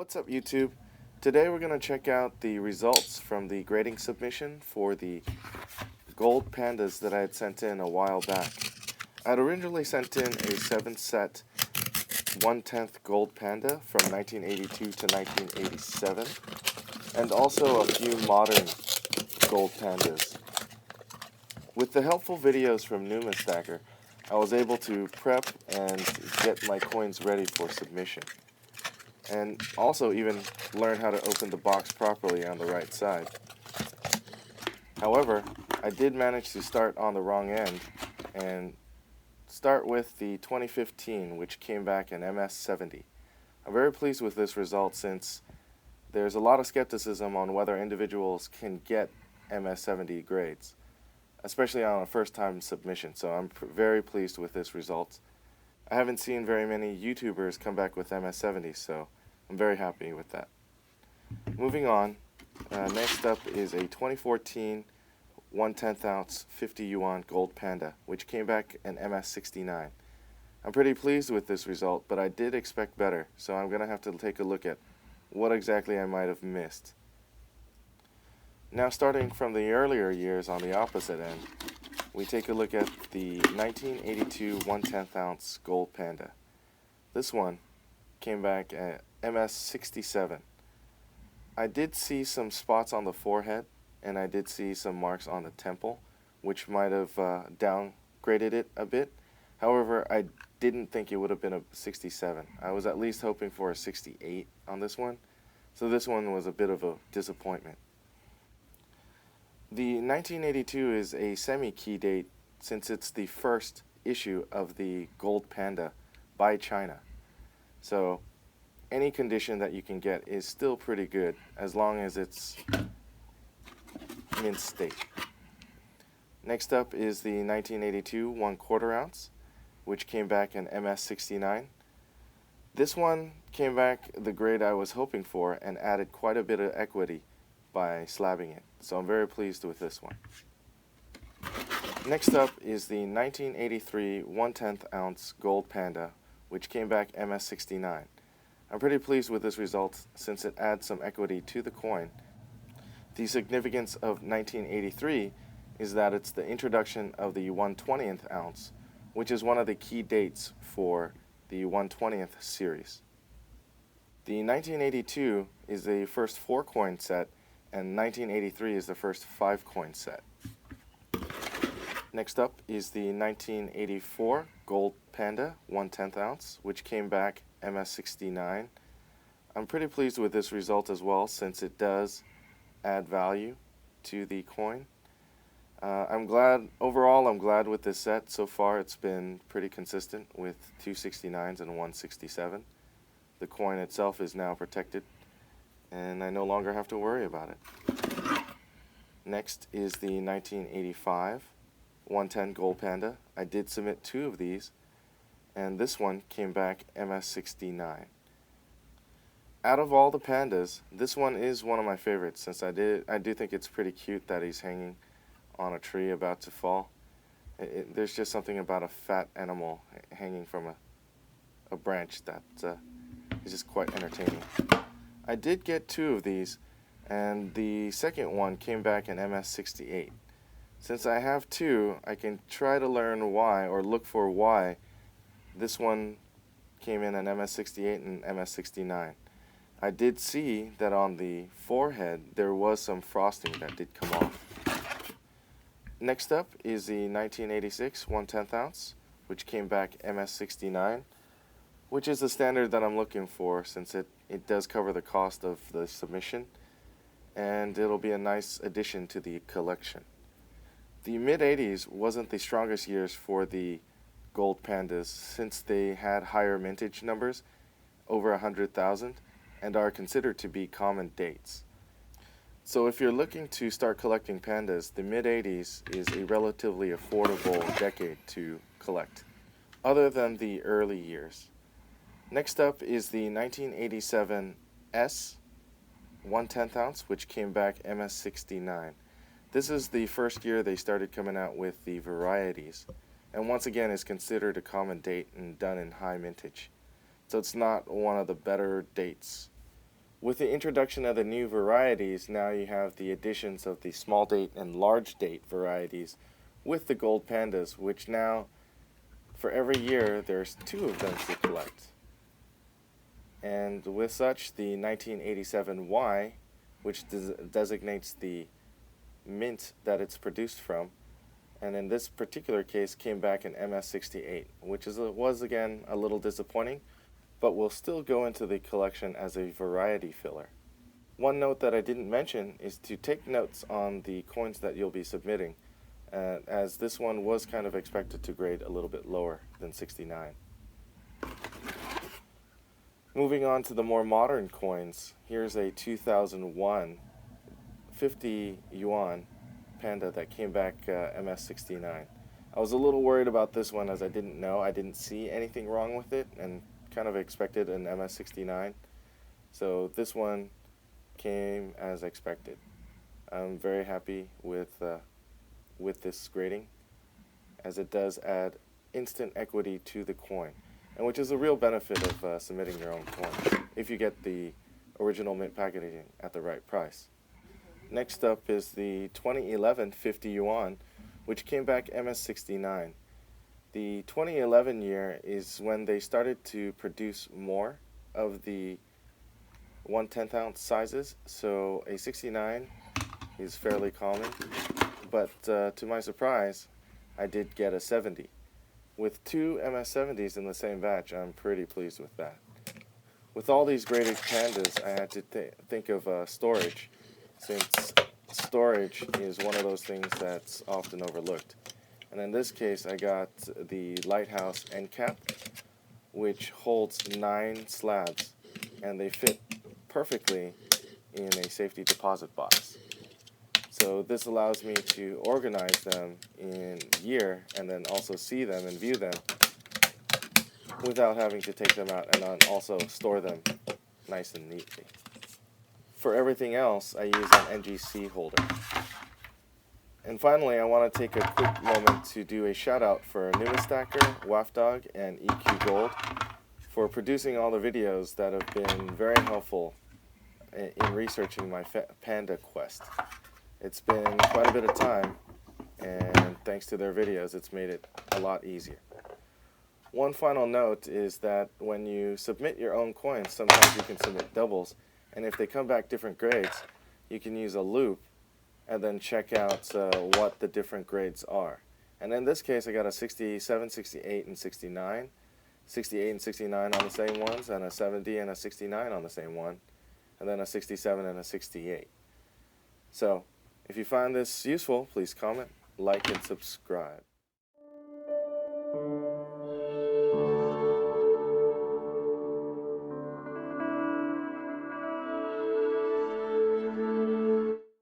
What's up, YouTube? Today we're going to check out the results from the grading submission for the Gold Pandas that I had sent in a while back. I'd originally sent in a 7-set 1/10 Gold Panda from 1982 to 1987, and also a few modern Gold Pandas. With the helpful videos from Numistacker, I was able to prep and get my coins ready for submission, and also even learn how to open the box properly on the right side. However, I did manage to start on the wrong end and start with the 2015, which came back in MS-70. I'm very pleased with this result since there's a lot of skepticism on whether individuals can get MS-70 grades, especially on a first-time submission, so I'm very pleased with this result. I haven't seen very many YouTubers come back with MS-70, so I'm very happy with that. Moving on, next up is a 2014 1/10 ounce 50 yuan Gold Panda, which came back in MS-69. I'm pretty pleased with this result, but I did expect better, so I'm going to have to take a look at what exactly I might have missed. Now, starting from the earlier years on the opposite end, we take a look at the 1982 1/10 ounce Gold Panda. This one came back at MS-67. I did see some spots on the forehead, and I did see some marks on the temple, which might have downgraded it a bit. However, I didn't think it would have been a 67. I was at least hoping for a 68 on this one, so this one was a bit of a disappointment. The 1982 is a semi-key date since it's the first issue of the Gold Panda by China. So any condition that you can get is still pretty good as long as it's mint state. Next up is the 1982 1/4 ounce, which came back in MS-69. This one came back the grade I was hoping for and added quite a bit of equity by slabbing it, so I'm very pleased with this one. Next up is the 1983 1/10 ounce Gold Panda, which came back MS-69. I'm pretty pleased with this result since it adds some equity to the coin. The significance of 1983 is that it's the introduction of the 1/20th ounce, which is one of the key dates for the 1/20th series. The 1982 is the first 4-coin set, and 1983 is the first 5-coin set. Next up is the 1984 Gold Panda 1/10 ounce, which came back MS-69. I'm pretty pleased with this result as well since it does add value to the coin. I'm glad with this set. So far it's been pretty consistent with 269s and 167. The coin itself is now protected, and I no longer have to worry about it. Next is the 1985 1/10 Gold Panda. I did submit 2 of these, and this one came back MS-69. Out of all the pandas, this one is one of my favorites since I do think it's pretty cute that he's hanging on a tree about to fall. There's just something about a fat animal hanging from a branch that is just quite entertaining. I did get 2 of these, and the second one came back in MS-68. Since I have 2, I can try to learn why, or look for why, this one came in an MS-68 and MS-69. I did see that on the forehead there was some frosting that did come off. Next up is the 1986 1/10 ounce, which came back MS-69, which is the standard that I'm looking for since it does cover the cost of the submission, and it'll be a nice addition to the collection. The mid-80s wasn't the strongest years for the Gold Pandas since they had higher mintage numbers, over 100,000, and are considered to be common dates. So if you're looking to start collecting pandas, the mid-80s is a relatively affordable decade to collect, other than the early years. Next up is the 1987 S 1/10 ounce, which came back MS-69. This is the first year they started coming out with the varieties, and once again is considered a common date and done in high mintage. So it's not one of the better dates. With the introduction of the new varieties, now you have the additions of the small date and large date varieties with the Gold Pandas, which now, for every year, there's 2 of them to collect. And with such, the 1987 Y, which designates the mint that it's produced from, and in this particular case came back in MS68, which was again a little disappointing, but will still go into the collection as a variety filler. One note that I didn't mention is to take notes on the coins that you'll be submitting, as this one was kind of expected to grade a little bit lower than 69. Moving on to the more modern coins, here's a 2001 50 Yuan Panda that came back MS69. I was a little worried about this one as I didn't see anything wrong with it and kind of expected an MS69. So this one came as expected. I'm very happy with this grading, as it does add instant equity to the coin, and which is a real benefit of submitting your own coin if you get the original mint packaging at the right price. Next up is the 2011 50 Yuan, which came back MS69. The 2011 year is when they started to produce more of the 1/10 ounce sizes, so a 69 is fairly common, but to my surprise, I did get a 70. With 2 MS70s in the same batch, I'm pretty pleased with that. With all these graded pandas, I had to think of storage, since storage is one of those things that's often overlooked. And in this case, I got the Lighthouse end cap, which holds 9 slabs, and they fit perfectly in a safety deposit box. So this allows me to organize them in year and then also see them and view them without having to take them out, and then also store them nice and neatly. For everything else, I use an NGC holder. And finally, I want to take a quick moment to do a shout out for Numistacker, wafdawg, and EQ Gold for producing all the videos that have been very helpful in researching my Panda quest. It's been quite a bit of time, and thanks to their videos, it's made it a lot easier. One final note is that when you submit your own coins, sometimes you can submit doubles, and if they come back different grades, you can use a loop and then check out what the different grades are. And in this case, I got a 67, 68, and 69, 68 and 69 on the same ones, and a 70 and a 69 on the same one, and then a 67 and a 68. So, if you find this useful, please comment, like, and subscribe.